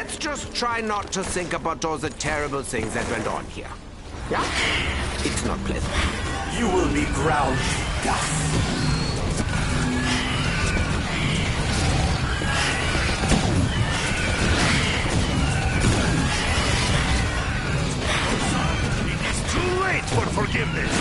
let's just try not to think about all the terrible things that went on here. Yeah? It's not pleasant. You will be ground to dust. Too late for forgiveness!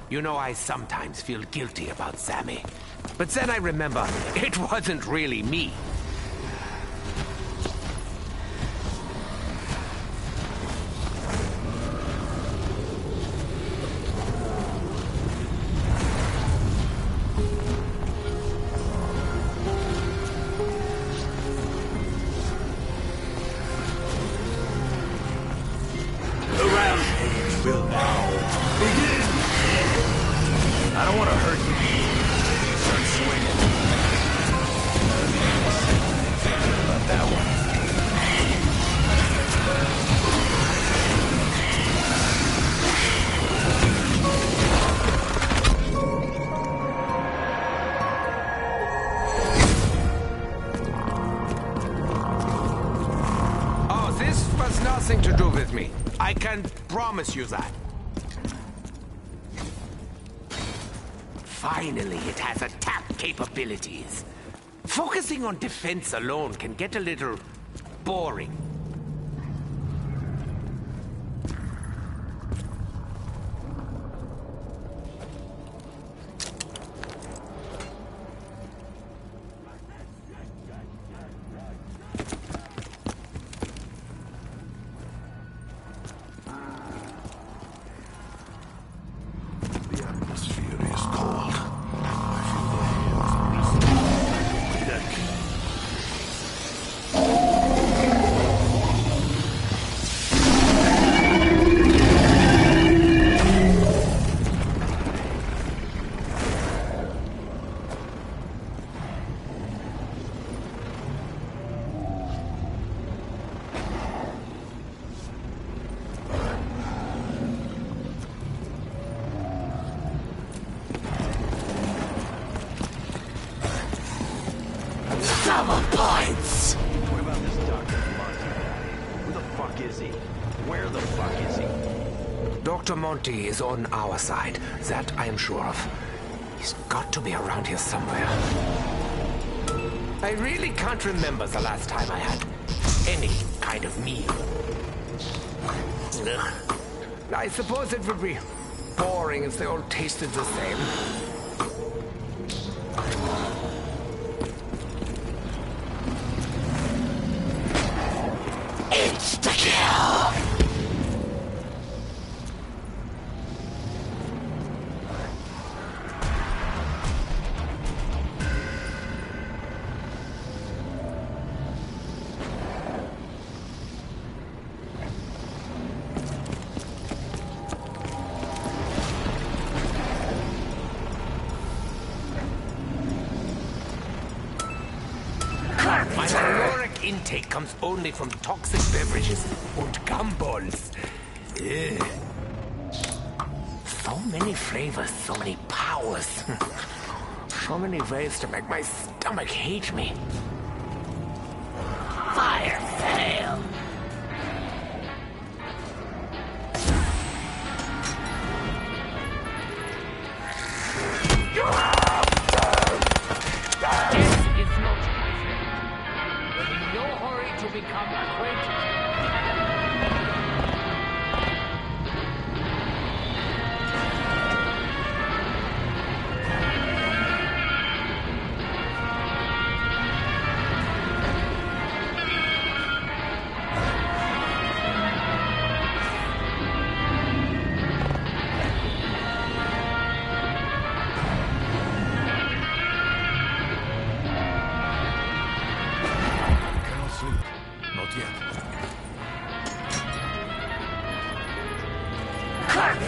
You know, I sometimes feel guilty about Sammy. But then I remember, it wasn't really me. The rampage will now begin! I don't want to hurt you. Start swinging. About that one. Oh, this was nothing to do with me. I can promise you that. Finally, it has attack capabilities. Focusing on defense alone can get a little boring. The atmosphere is cold. I feel the hands of deck. Summer points! What about this Dr. Monty? Who the fuck is he? Where the fuck is he? Dr. Monty is on our side. That I am sure of. He's got to be around here somewhere. I really can't remember the last time I had any kind of meal. Ugh. I suppose it would be boring if they all tasted the same. Insta-kill! My caloric intake comes only from toxic beverages and gumballs. Ugh. So many flavors, so many powers. So many ways to make my stomach hate me. Fire sale! Death is not my friend. But in no hurry to become acquainted.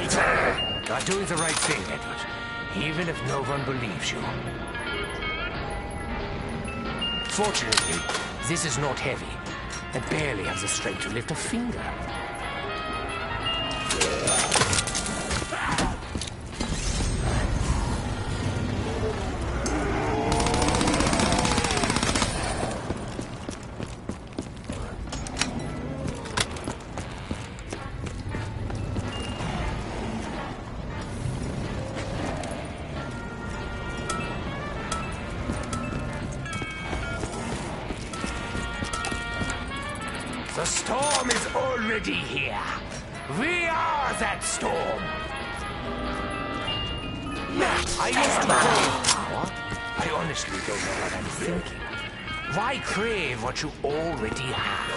traitor! You're doing the right thing, Edward, even if no one believes you. Fortunately, this is not heavy. I barely have the strength to lift a finger. The storm is already here. We are that storm. I used to crave power. I honestly don't know what I'm thinking. Why crave what you already have?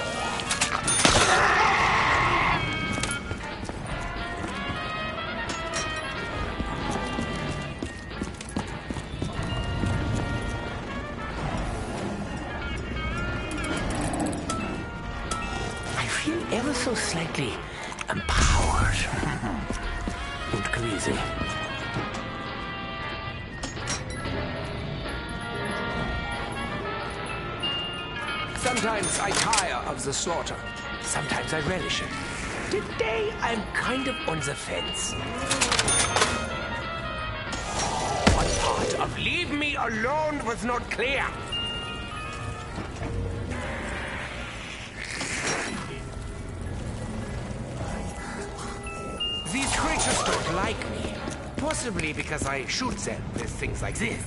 Ever so slightly empowered. Und crazy. Sometimes I tire of the slaughter. Sometimes I relish it. Today, I'm kind of on the fence. One part of leave me alone was not clear. These creatures don't like me. Possibly because I shoot them with things like this.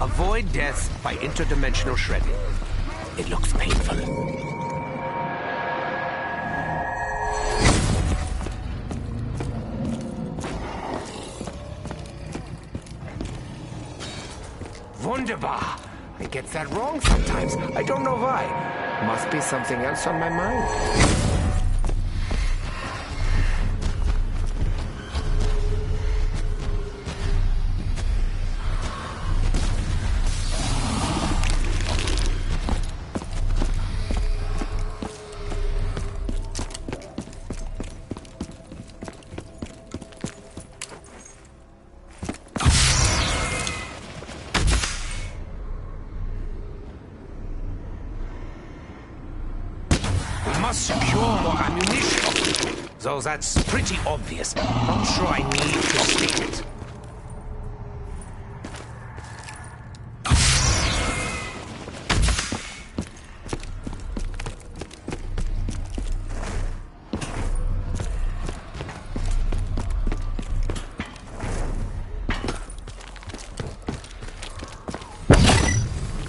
Avoid death by interdimensional shredding. It looks painful. Wunderbar. I get that wrong sometimes. I don't know why. Must be something else on my mind. Must secure more ammunition. Though that's pretty obvious. Not sure I need to state it.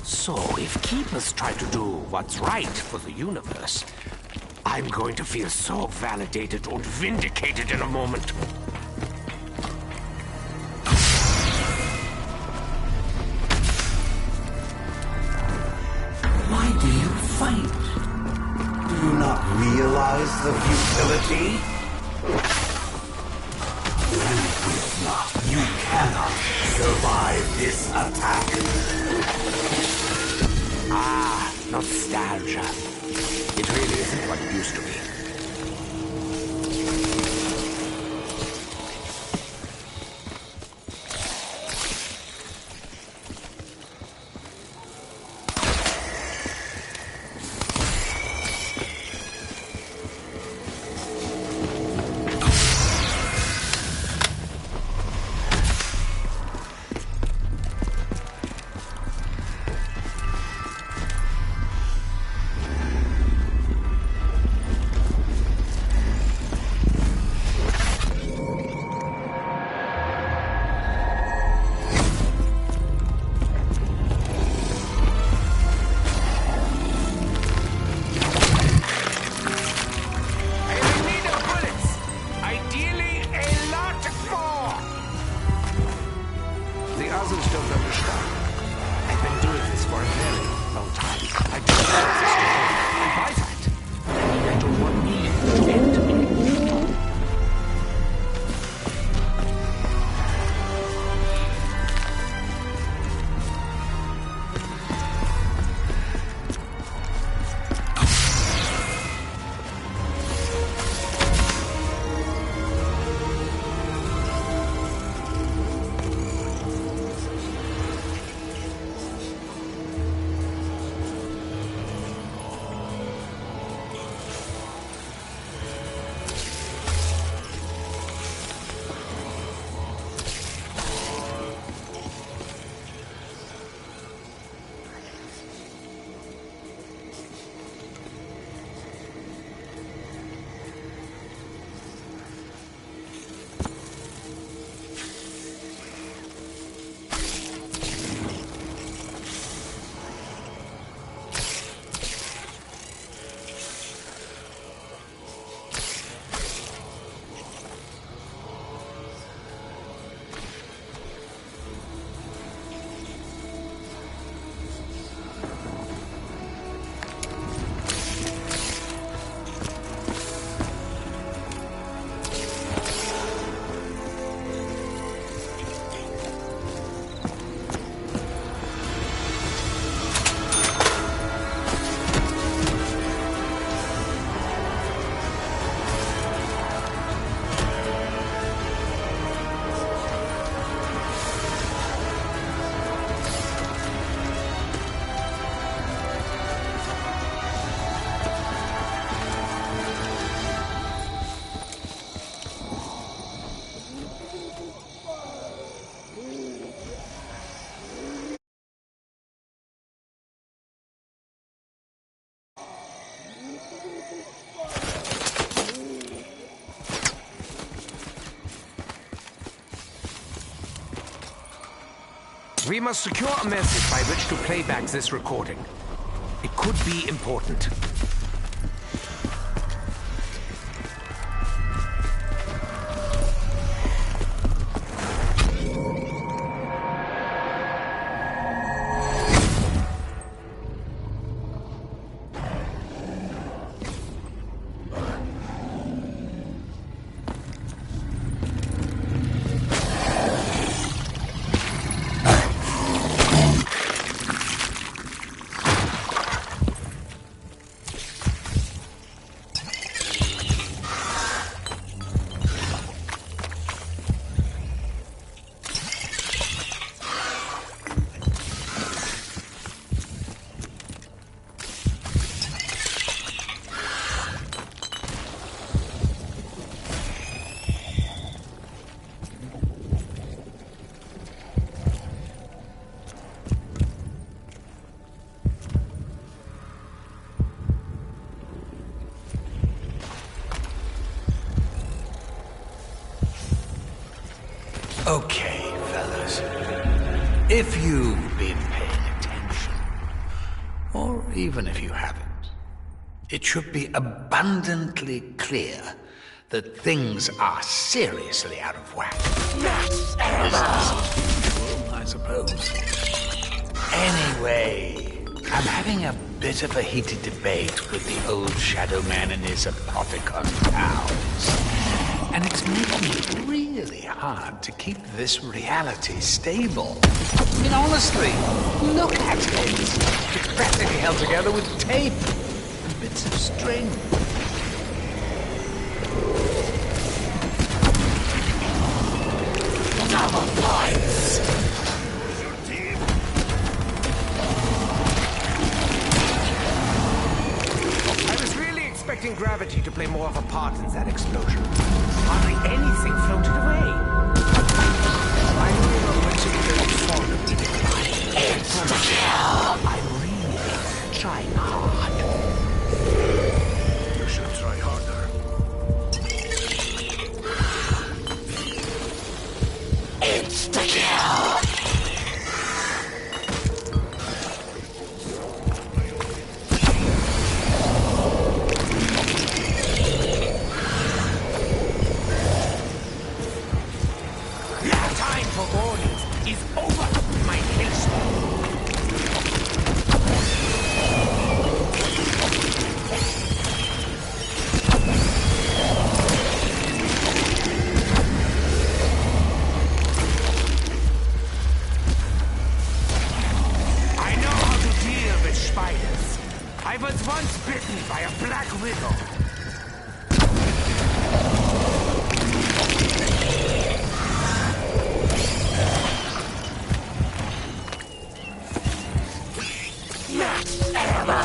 So, if Keepers try to do what's right for the universe, I'm going to feel so validated and vindicated in a moment. Why do you fight? Do you not realize the futility? If not, you cannot survive this attack. Ah, nostalgia. It really isn't what it used to be. We must secure a message by which to play back this recording. It could be important. Okay, fellas. If you've been paying attention, or even if you haven't, it should be abundantly clear that things are seriously out of whack. Business as usual, I suppose. Anyway, I'm having a bit of a heated debate with the old Shadow Man and his Apothicon pals. And it's making it really hard to keep this reality stable. I mean, honestly, look at it. It's practically held together with tape and bits of string. Double points! I was really expecting gravity to play more of a part in that explosion. Hardly anything floated away. I remember when you fond of eating it's the kill. I'm really trying hard. You should try harder. It's the kill. I was once bitten by a black widow. Max ammo!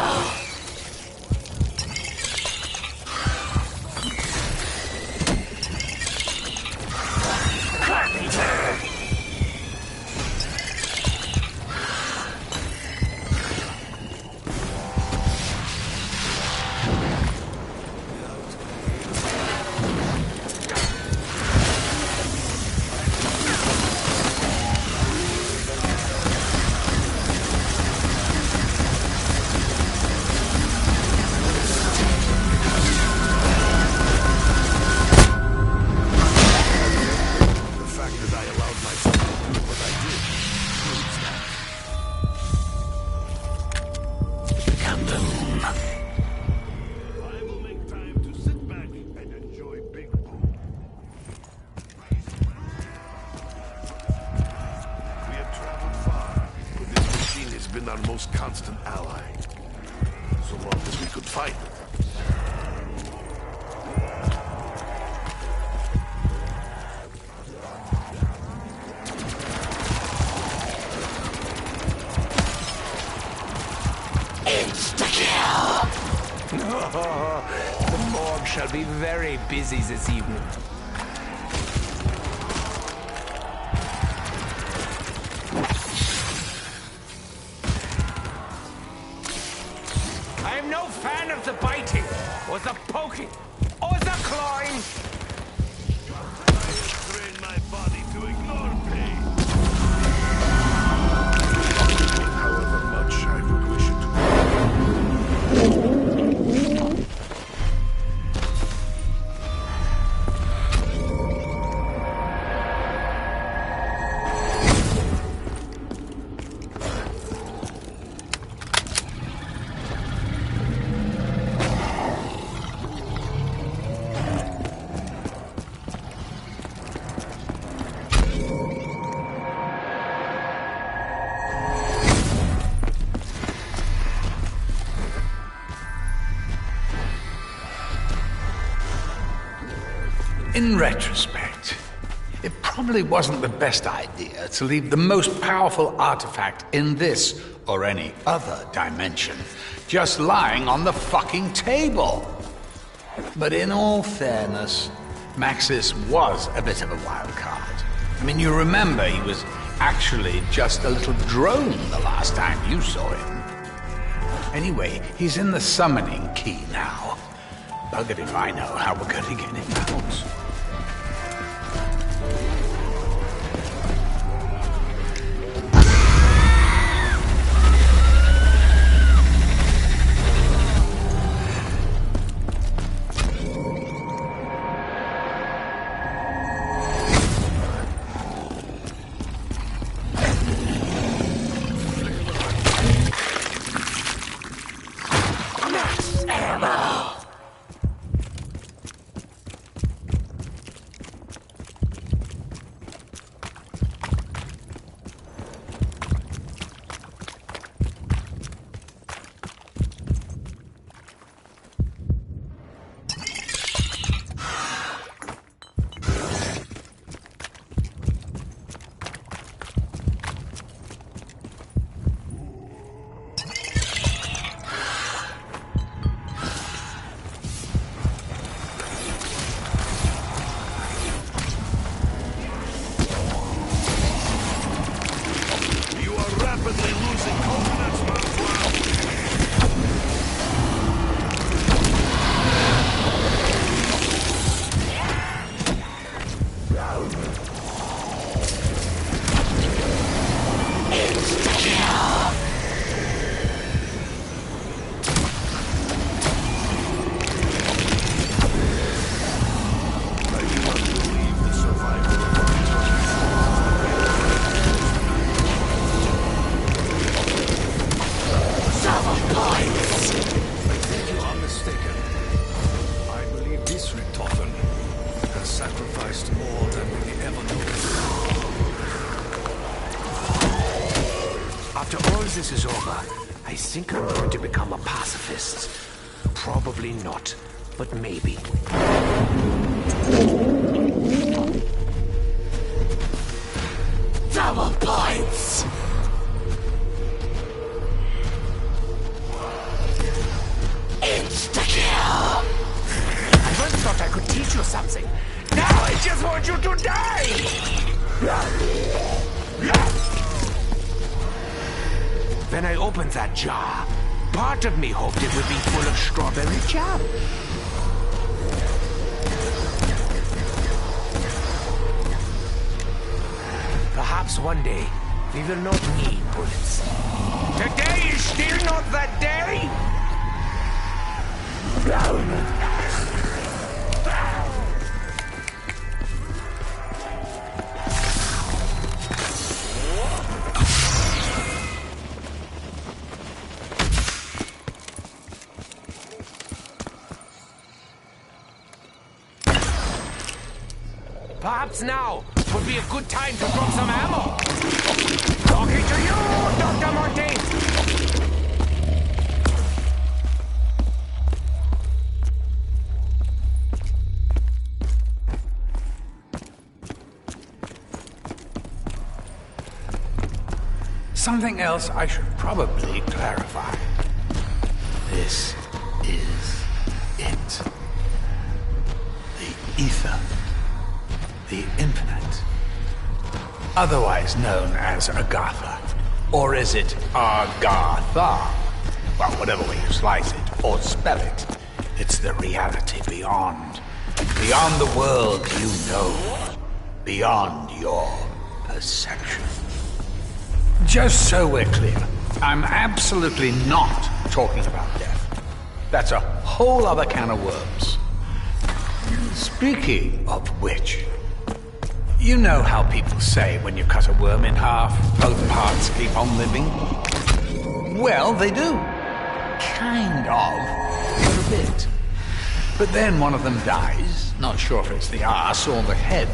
Our most constant ally, so long as we could fight them. Insta-kill! The morgue shall be very busy this evening. I'm no fan of the biting, or the poking, or the clawing. I train my body to ignore pain. However much I would wish it to. In retrospect, it probably wasn't the best idea to leave the most powerful artifact in this or any other dimension just lying on the fucking table. But in all fairness, Maxis was a bit of a wild card. I mean, you remember he was actually just a little drone the last time you saw him. Anyway, he's in the summoning key now. Buggered if I know how we're gonna get him out. this is over, I think I'm going to become a pacifist. Probably not, but maybe. Double points! Insta-kill! I once thought I could teach you something. Now I just want you to die! When I opened that jar, part of me hoped it would be full of strawberry jam. Perhaps one day, we will not need bullets. Today is still not that day! Perhaps now would be a good time to drop some ammo. Talking to you, Dr. Montaigne! Something else I should probably clarify. This is it. The ether. The infinite. Otherwise known as Agartha. Or is it Agartha? Well, whatever way you slice it or spell it, it's the reality beyond. Beyond the world you know. Beyond your perception. Just so we're clear, I'm absolutely not talking about death. That's a whole other can of worms. Speaking of which, you know how people say when you cut a worm in half, both parts keep on living? Well, they do. Kind of. For a bit. But then one of them dies. Not sure if it's the arse or the head.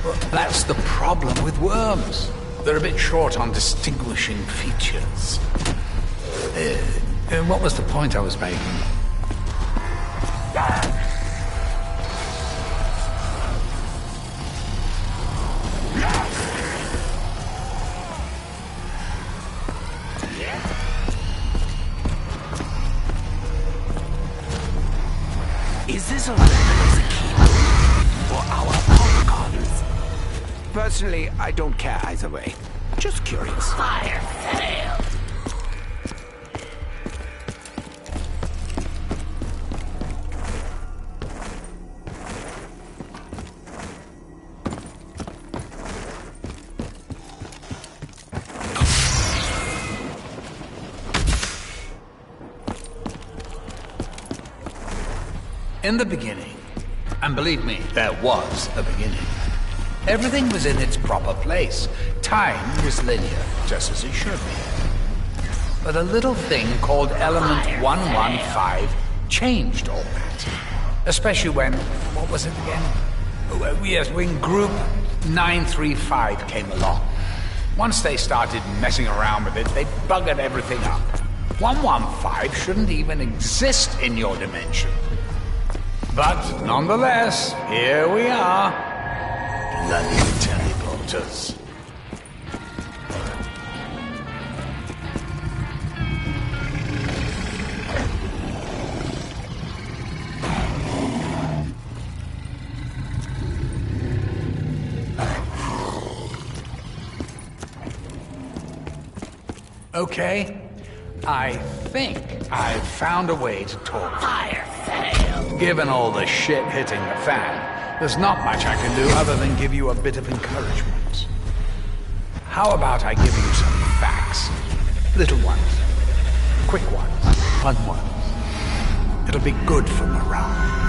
But that's the problem with worms. They're a bit short on distinguishing features. What was the point I was making? Is this a weapon of the keep or our polygons? Personally, I don't care either way. Just curious. Fire failed. In the beginning, and believe me, there was a beginning, everything was in its proper place. Time was linear, just as it should be. But a little thing called Element 115 changed all that. Especially when, what was it again? Yes, when Group 935 came along. Once they started messing around with it, they buggered everything up. 115 shouldn't even exist in your dimension. But nonetheless, here we are. Bloody teleporters. Okay, I think I've found a way to talk. Fire failed. Given all the shit hitting the fan, there's not much I can do other than give you a bit of encouragement. How about I give you some facts? Little ones. Quick ones. Fun ones. It'll be good for morale.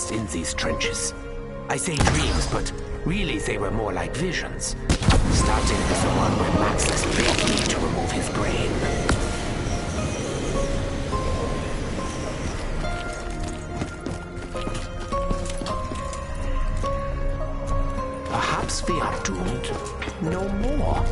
experienced in these trenches. I say dreams, but really they were more like visions. Starting with the one where Maxis begged me to remove his brain. Perhaps we are doomed no more.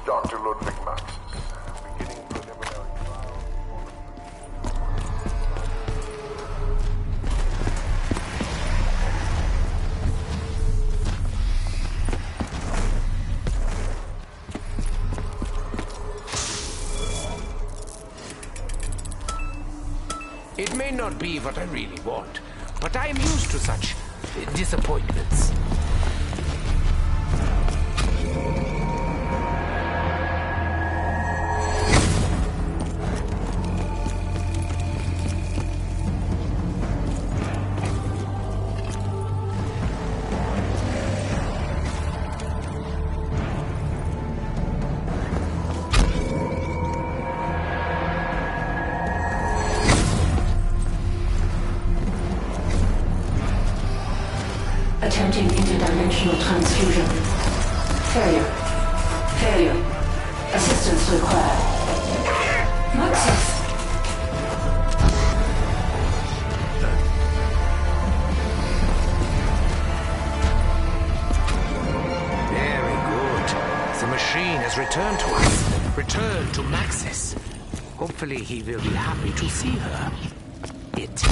Dr. Ludwig Maxis, beginning preliminary trial. It may not be what I really want, but I am used to such disappointments. Attempting interdimensional transfusion. Failure. Failure. Assistance required. Maxis! Very good. The machine has returned to us. Returned to Maxis. Hopefully he will be happy to see her. It.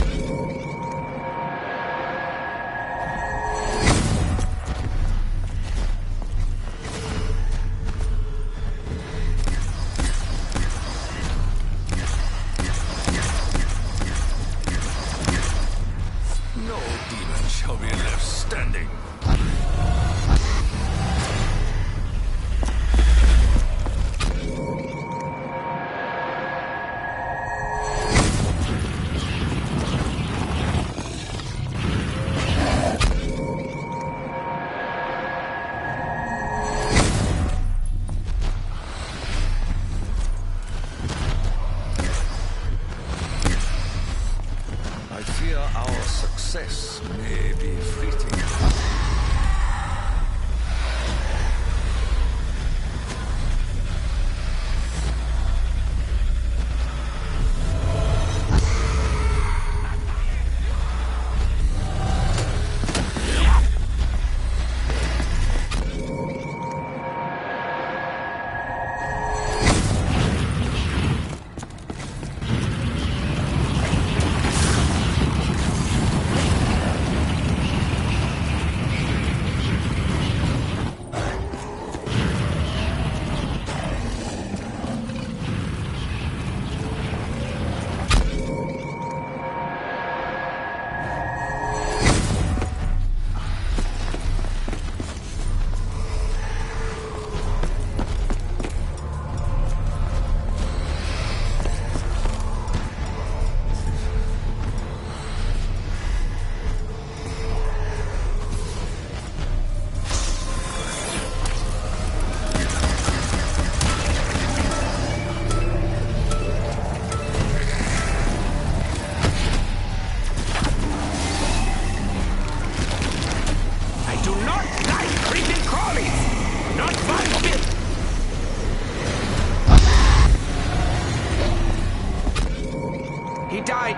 No demon shall be left standing. I fear our success may be fleeting.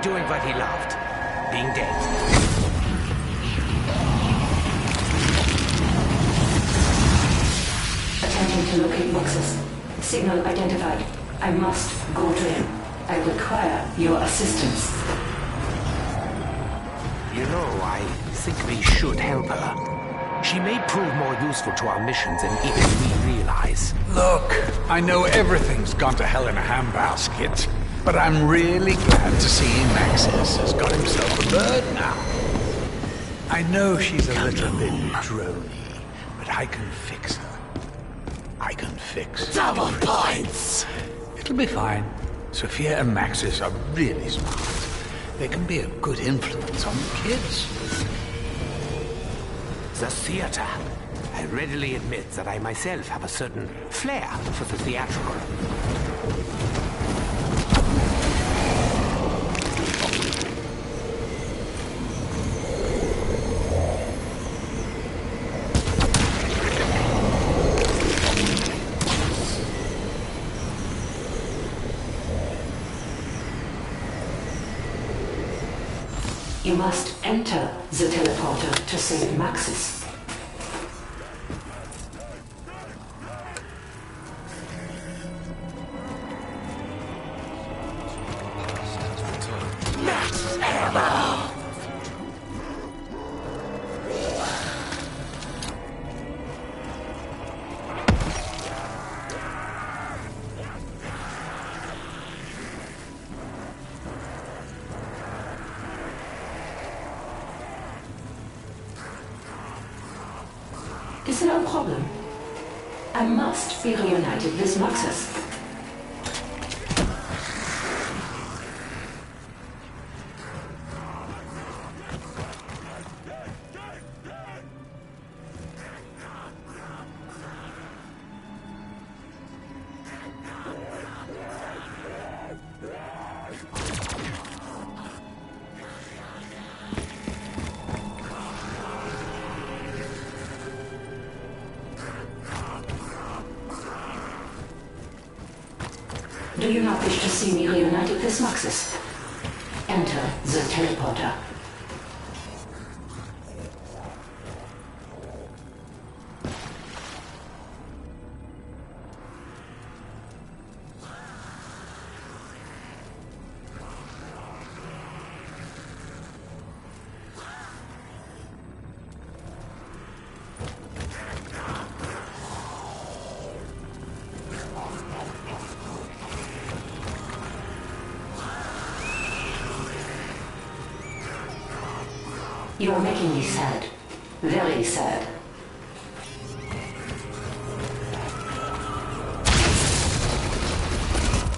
doing what he loved. Being dead. Attempting to locate Muxus. Signal identified. I must go to him. I require your assistance. You know, I think we should help her. She may prove more useful to our missions than even we realize. Look, I know everything's gone to hell in a handbasket, but I'm really glad to see Maxis has got himself a bird now. I know she's a little bit drony, but I can fix her. I can fix Double points! It'll be fine. Sophia and Maxis are really smart. They can be a good influence on the kids. The theater. I readily admit that I myself have a certain flair for the theatrical. You must enter the teleporter to save Maxis. Is there a problem? I must be reunited with Muxus. Do you not wish to see me reunited with Muxus? Enter the teleporter. You are making me sad. Very sad.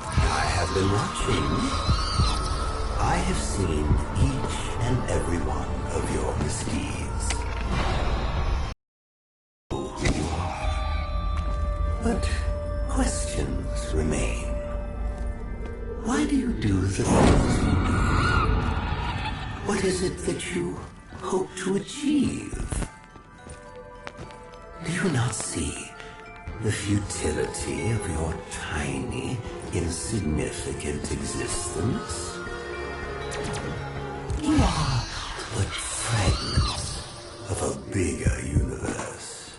I have been watching. I have seen each and every one of your misdeeds. Who you are. But questions remain. Why do you do the things you do? What is it that you hope to achieve? Do you not see the futility of your tiny, insignificant existence? You are but fragments of a bigger universe.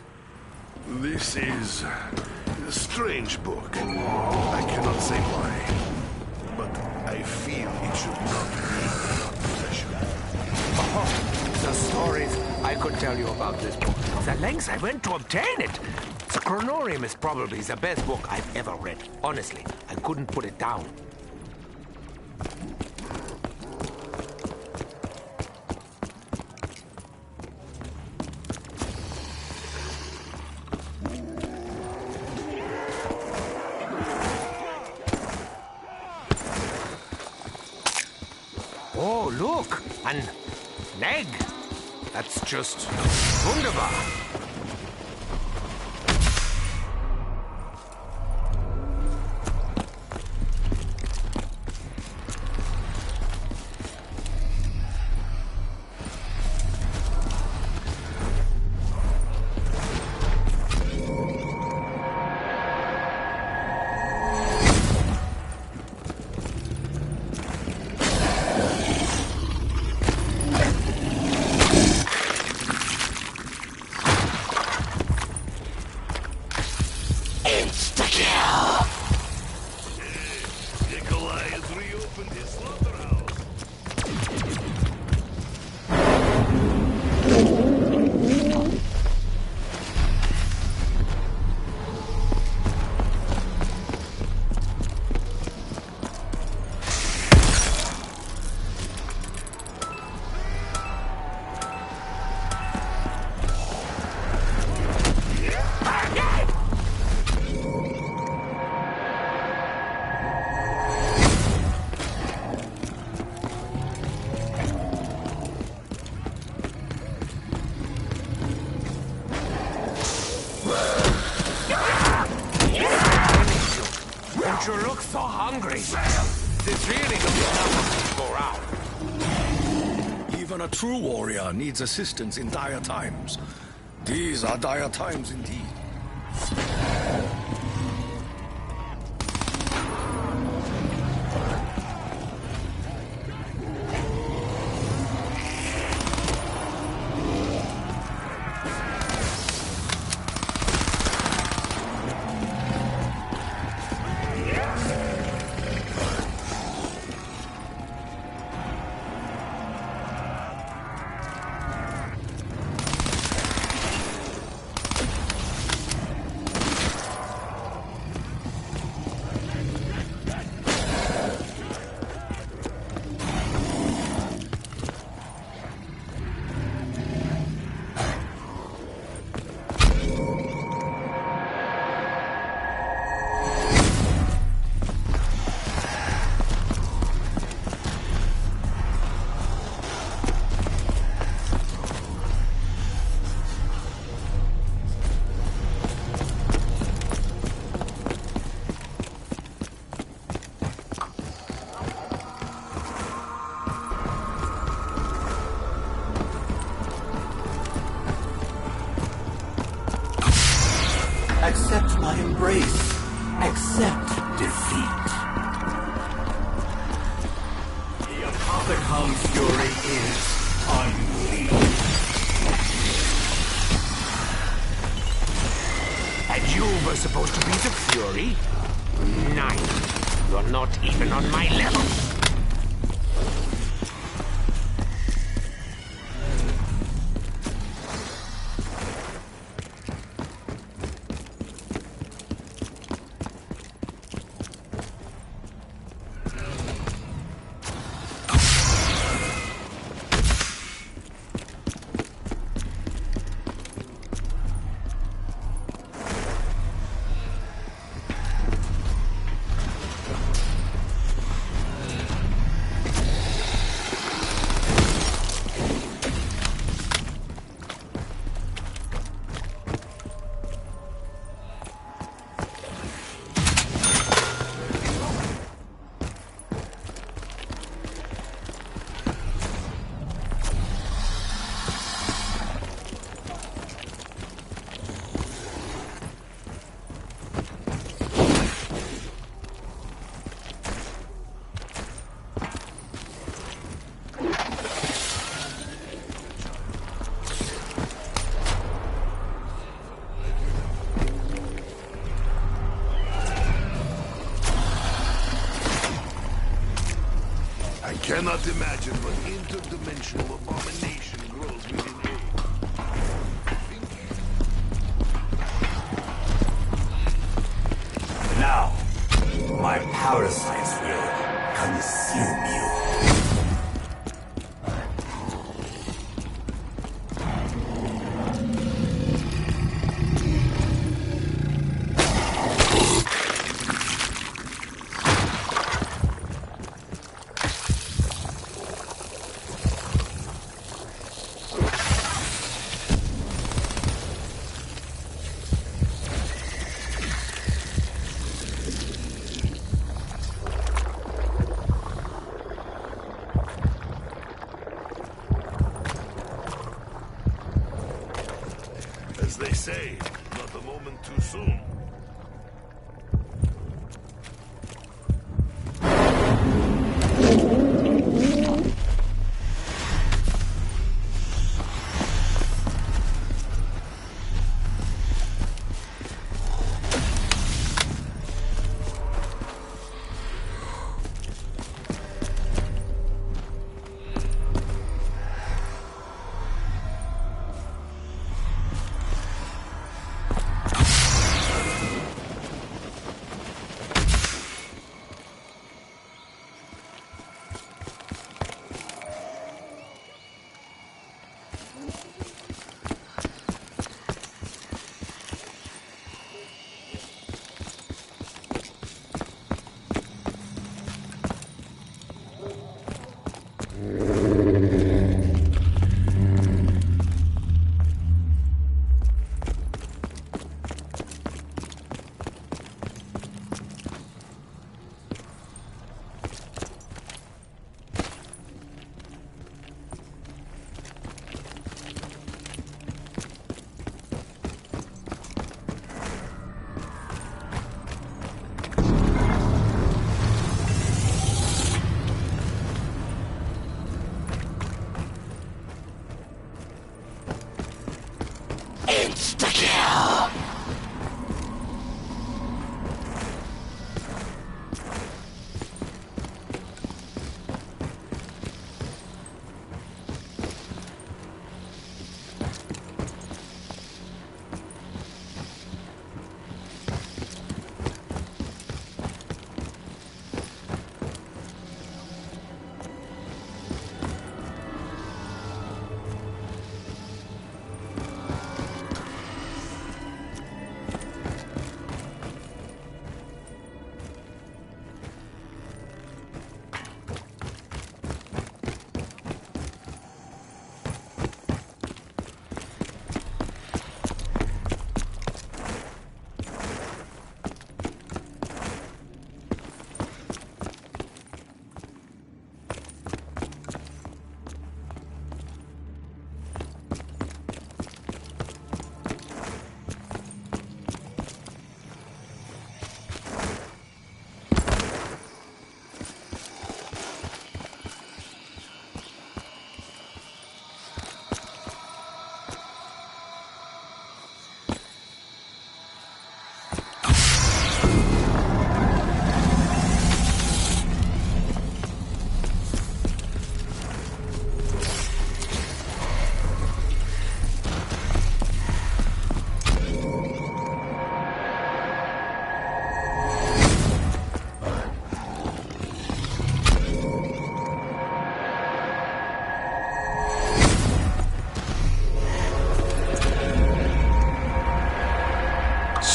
This is a strange book. I cannot say why, but I feel it should not be in our possession. Oh, the stories I could tell you about this book. The lengths I went to obtain it. The Chronorium is probably the best book I've ever read. Honestly, I couldn't put it down. Oh, look! An egg! That's just wunderbar! hungry. There's really gonna be enough to go around. Even a true warrior needs assistance in dire times. These are dire times indeed. Accept my embrace. Accept defeat. The Apothicon Fury is unleashed. And you were supposed to be the Fury? Nein. You're not even on my level. Cannot imagine what interdimensional abomination grows within me. Now, my parasites will consume you. As they say, not a moment too soon.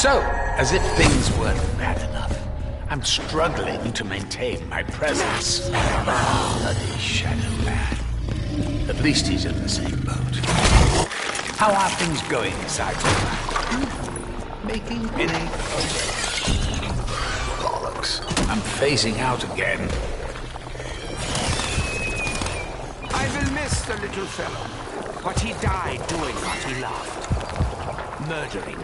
So, as if things weren't bad enough, I'm struggling to maintain my presence. Bloody Shadow Man. At least he's in the same boat. How are things going, Cyberman? Making any progress? Bollocks. I'm phasing out again. I will miss the little fellow, but he died doing what he loved. Murdering.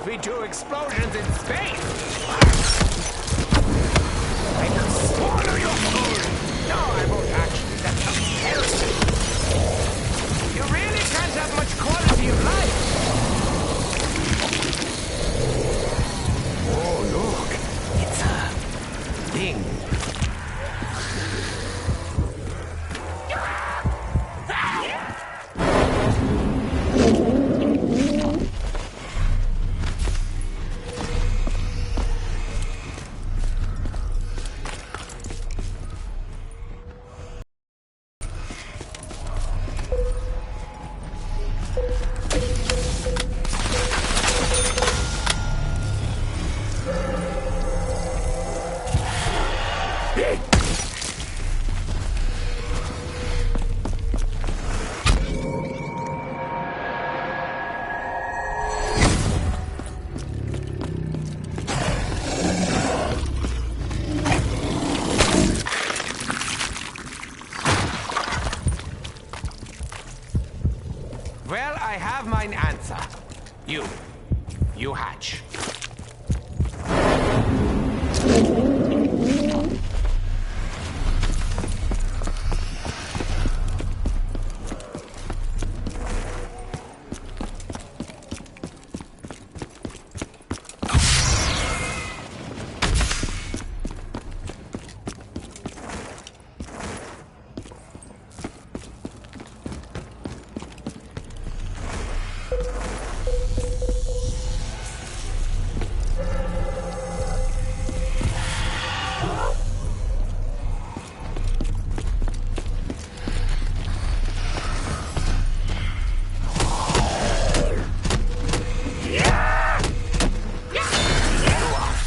We do explosions in space! I can swallow your soul! No, I won't actually. That's heresy! You really can't have much quality of life! Oh, look! It's a thing. Well, I have mine answer. You hatch.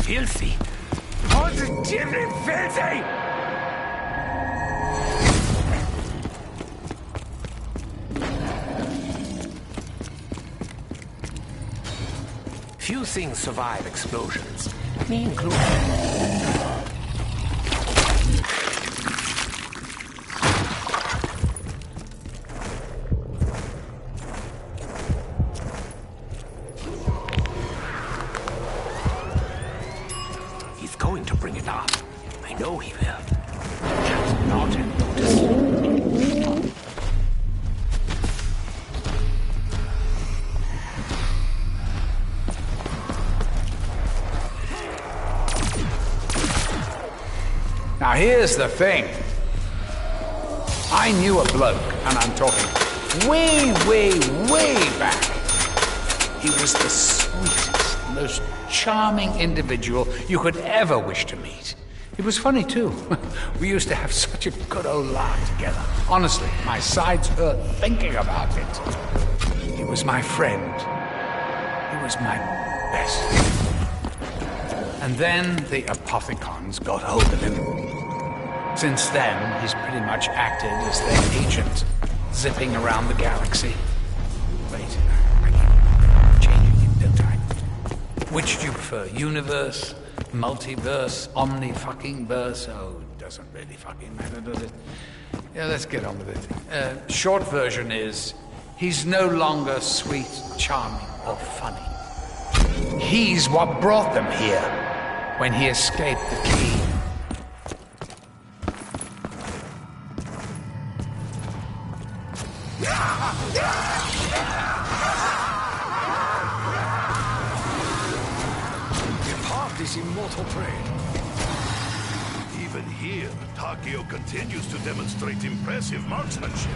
Filthy. Positively filthy! Few things survive explosions, me included. Going to bring it up. I know he will. Just not notice. Now here's the thing. I knew a bloke, and I'm talking way, way, way back. He was the sweetest, most charming individual you could ever wish to meet. It was funny, too. We used to have such a good old laugh together. Honestly, my sides hurt thinking about it. He was my friend. He was my best. And then the Apothicons got hold of him. Since then, he's pretty much acted as their agent, zipping around the galaxy. Wait, I keep changing it, don't I? Which do you prefer, universe, multiverse, omni-fucking-verse? Oh, it doesn't doesn't really fucking matter, does it? Yeah, let's get on with it. Short version is, he's no longer sweet, charming, or funny. He's what brought them here when he escaped the key. Depart this immortal prey. Even here, Takeo continues to demonstrate impressive marksmanship.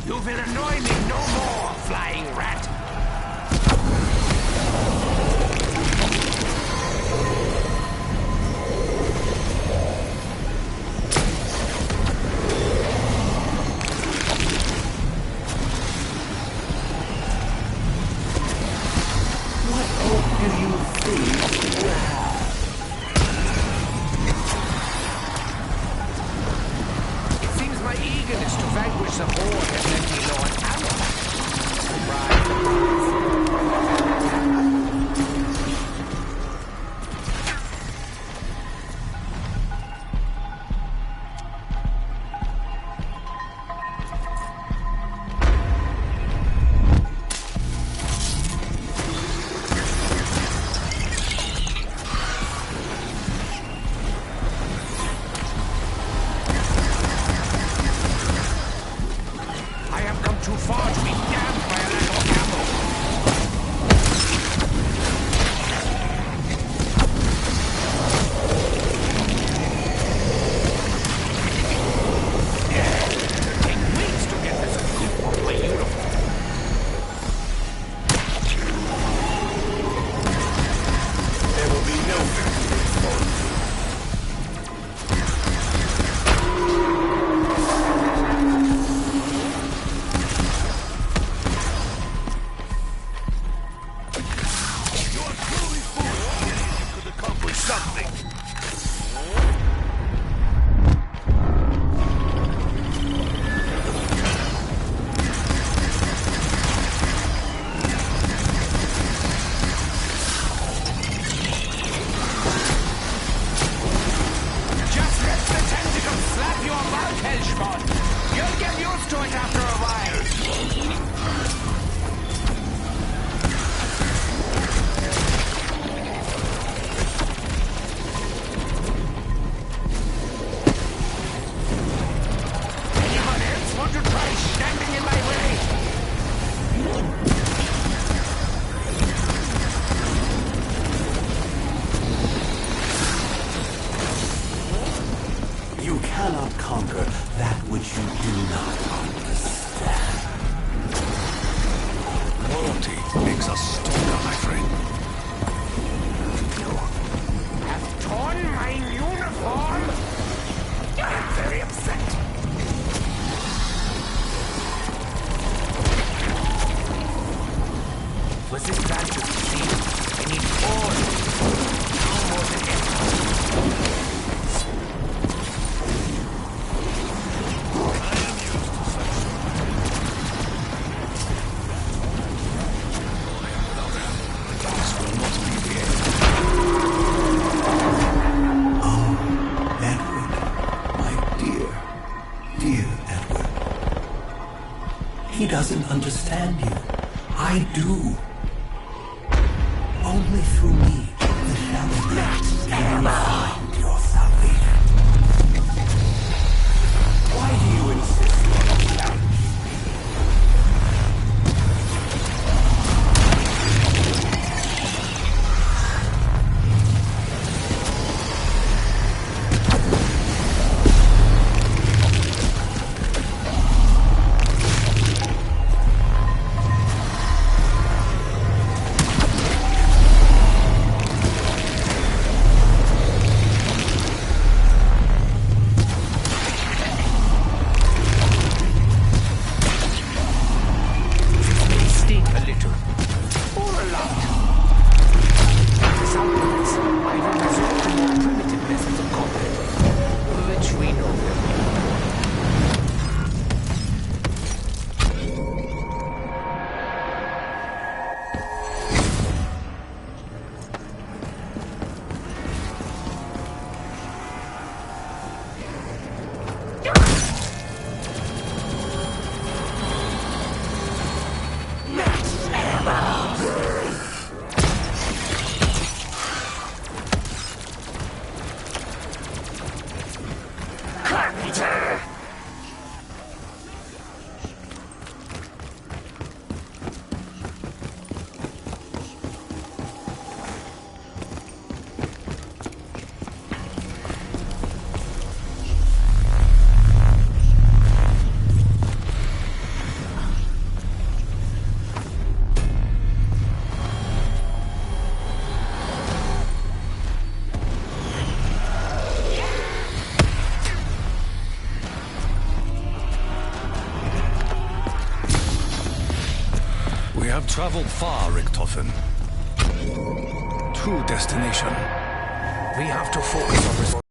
You will annoy me no more, flying rat! What hope do you think you have? It seems my eagerness to vanquish the horde has left me low on ammo. Right. I have come too far to be damned by a lack of ammo. It'll take weeks to get this goop off my uniform. There will be no Could accomplish something. Just let the tentacle slap your mouth, Hellspawn. You'll get used to it after a while. Anyone else want to try standing in my way? You cannot conquer that which you do not understand. Loyalty makes us stronger, my friend. You have torn my uniform? I'm very upset. Was this plan to succeed? I need all of you. Now more than ever. He doesn't understand you. I do. Only through me, the Shadow, can you find your salvation. Why do you insist on a challenge? We have traveled far, Richtofen. To destination. We have to focus on this.